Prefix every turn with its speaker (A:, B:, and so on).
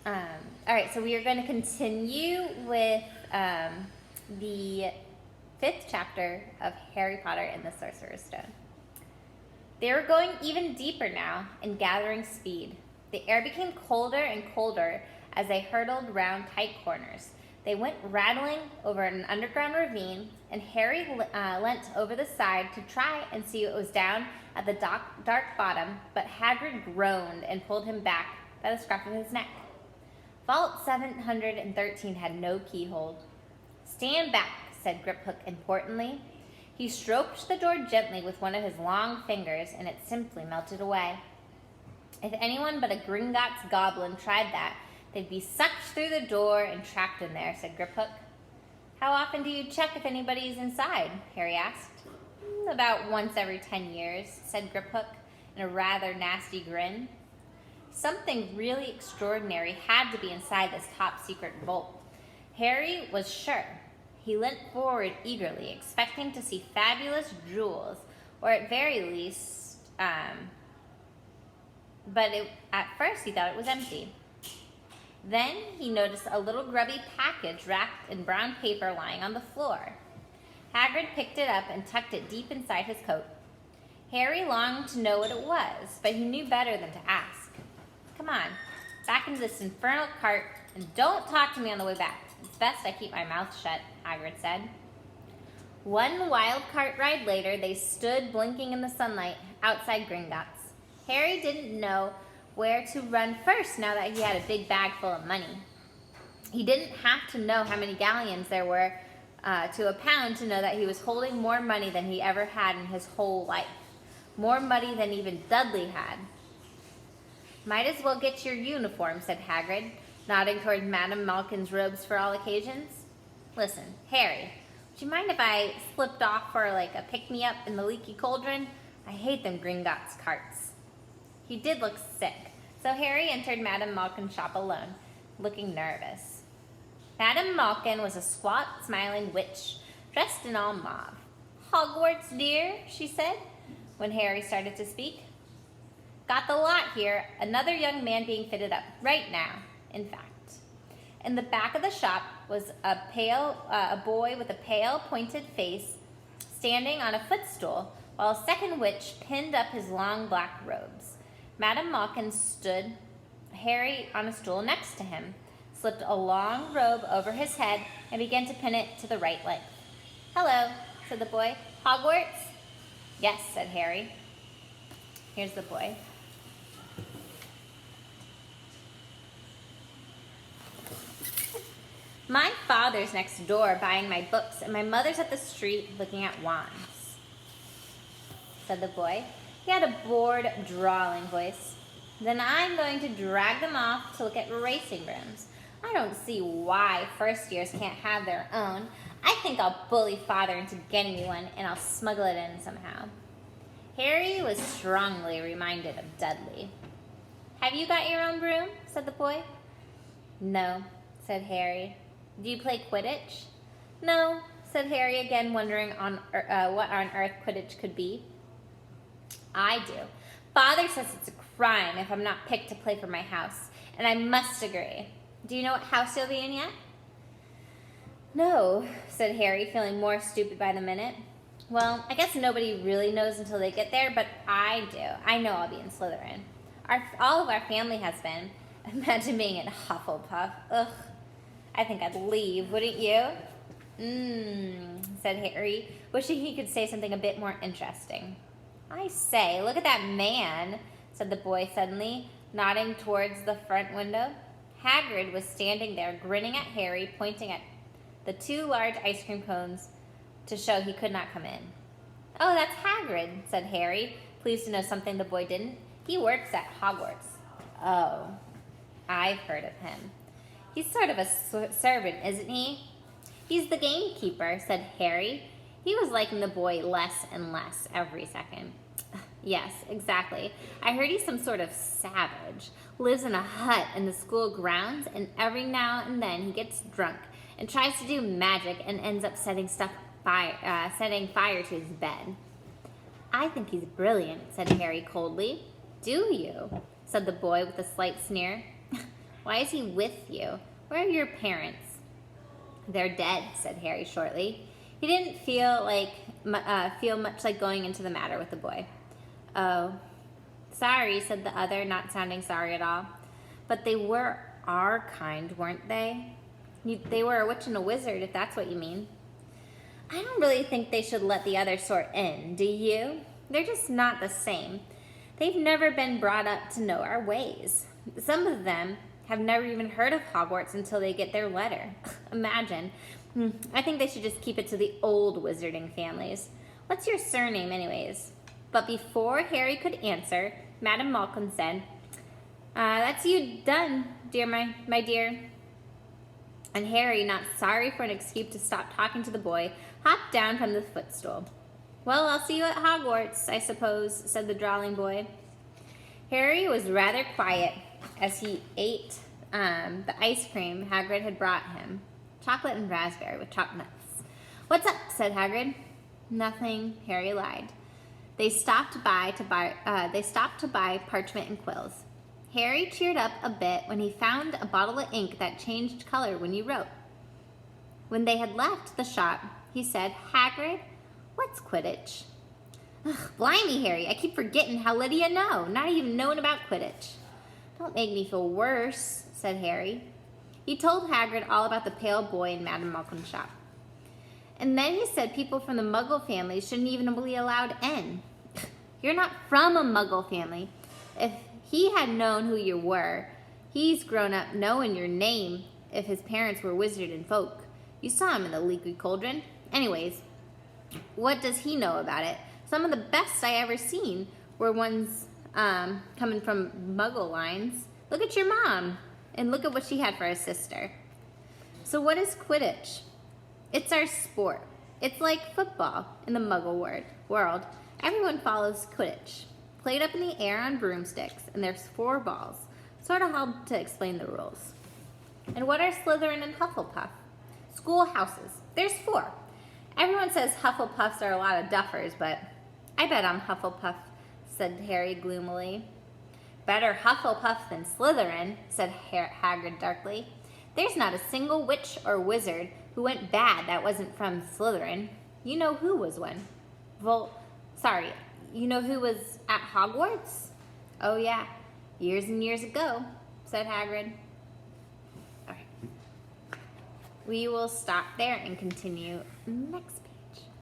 A: All right, so we are going to continue with the 5th chapter of Harry Potter and the Sorcerer's Stone. They were going even deeper now and gathering speed. The air became colder and colder as they hurtled round tight corners. They went rattling over an underground ravine, and Harry leant over the side to try and see what was down at the dark bottom, but Hagrid groaned and pulled him back by the scruff of his neck. Vault 713 had no keyhole. "Stand back," said Griphook importantly. He stroked the door gently with one of his long fingers, and it simply melted away. If anyone but a Gringotts goblin tried that, they'd be sucked through the door and trapped in there, said Griphook. "How often do you check if anybody's inside?" Harry asked. "About once every 10 years, said Griphook, in a rather nasty grin. Something really extraordinary had to be inside this top-secret vault. Harry was sure. He leant forward eagerly, expecting to see fabulous jewels, or at very least, at first he thought it was empty. Then he noticed a little grubby package wrapped in brown paper lying on the floor. Hagrid picked it up and tucked it deep inside his coat. Harry longed to know what it was, but he knew better than to ask. "Come on, back into this infernal cart, and don't talk to me on the way back. It's best I keep my mouth shut," Hagrid said. One wild cart ride later, they stood blinking in the sunlight outside Gringotts. Harry didn't know where to run first now that he had a big bag full of money. He didn't have to know how many galleons there were to a pound to know that he was holding more money than he ever had in his whole life. More money than even Dudley had. "Might as well get your uniform," said Hagrid, nodding toward Madame Malkin's robes for all occasions. "Listen, Harry, would you mind if I slipped off for like a pick-me-up in the leaky cauldron? I hate them Gringotts carts." He did look sick, so Harry entered Madame Malkin's shop alone, looking nervous. Madame Malkin was a squat, smiling witch, dressed in all mauve. "Hogwarts, dear," she said, when Harry started to speak. "Got the lot here. Another young man being fitted up right now, in fact." In the back of the shop was a boy with a pale, pointed face standing on a footstool, while a second witch pinned up his long black robes. Madame Malkin stood Harry on a stool next to him, slipped a long robe over his head, and began to pin it to the right leg. "Hello," said the boy. "Hogwarts?" "Yes," said Harry. Here's the boy. "My father's next door buying my books, and my mother's at the street looking at wands," said the boy. He had a bored, drawling voice. "Then I'm going to drag them off to look at racing rooms. I don't see why first years can't have their own. I think I'll bully father into getting me one, and I'll smuggle it in somehow." Harry was strongly reminded of Dudley. "Have you got your own broom?" said the boy. "No," said Harry. "Do you play Quidditch?" "No," said Harry, again wondering what on earth Quidditch could be. "I do. Father says it's a crime if I'm not picked to play for my house, and I must agree. Do you know what house you'll be in yet?" "No," said Harry, feeling more stupid by the minute. "Well, I guess nobody really knows until they get there, but I do. I know I'll be in Slytherin. All of our family has been. Imagine being in Hufflepuff. Ugh. I think I'd leave, wouldn't you?" Said Harry, wishing he could say something a bit more interesting. "I say, look at that man," said the boy suddenly, nodding towards the front window. Hagrid was standing there, grinning at Harry, pointing at the 2 large ice cream cones to show he could not come in. "Oh, that's Hagrid," said Harry, pleased to know something the boy didn't. "He works at Hogwarts." "Oh, I've heard of him. He's sort of a servant, isn't he?" "He's the gamekeeper," said Harry. He was liking the boy less and less every second. "Yes, exactly. I heard he's some sort of savage. Lives in a hut in the school grounds, and every now and then he gets drunk and tries to do magic and ends up setting fire to his bed." "I think he's brilliant," said Harry coldly. "Do you?" said the boy with a slight sneer. Why is he with you? Where are your parents? They're dead, said Harry shortly. He didn't feel much like going into the matter with the boy. Oh, sorry, said the other, not sounding sorry at all. But they were our kind, weren't they? They were a witch and a wizard, if that's what you mean. I don't really think they should let the other sort in, do you? They're just not the same. They've never been brought up to know our ways. Some of them have never even heard of Hogwarts until they get their letter. Imagine. I think they should just keep it to the old wizarding families. What's your surname, anyways? But before Harry could answer, Madame Malkin said, that's you done, dear, my dear. And Harry, not sorry for an excuse to stop talking to the boy, hopped down from the footstool. Well, I'll see you at Hogwarts, I suppose, said the drawling boy. Harry was rather quiet as he ate the ice cream Hagrid had brought him. Chocolate and raspberry with chopped nuts. What's up? Said Hagrid. Nothing, Harry lied. They stopped to buy parchment and quills. Harry cheered up a bit when he found a bottle of ink that changed color when you wrote. When they had left the shop, he said, Hagrid, what's Quidditch? Ugh, blimey, Harry, I keep forgetting how little you know, not even knowing about Quidditch. Don't make me feel worse, said Harry. He told Hagrid all about the pale boy in Madame Malkin's shop. And then he said people from the Muggle family shouldn't even be allowed in. You're not from a Muggle family. If he had known who you were, he's grown up knowing your name if his parents were wizard and folk. You saw him in the leaky cauldron. Anyways, what does he know about it? Some of the best I ever seen were ones coming from Muggle lines. Look at your mom, and look at what she had for a sister. So what is Quidditch? It's our sport. It's like football in the Muggle world. Everyone follows Quidditch. Played up in the air on broomsticks, and there's 4 balls. Sort of hard to explain the rules. And what are Slytherin and Hufflepuff? Schoolhouses. There's 4. Everyone says Hufflepuffs are a lot of duffers, but I bet I'm Hufflepuff, said Harry gloomily. Better Hufflepuff than Slytherin, said Hagrid darkly. There's not a single witch or wizard who went bad that wasn't from Slytherin. You know who was one. You know who was at Hogwarts? Oh yeah, years and years ago, said Hagrid. All right. We will stop there and continue next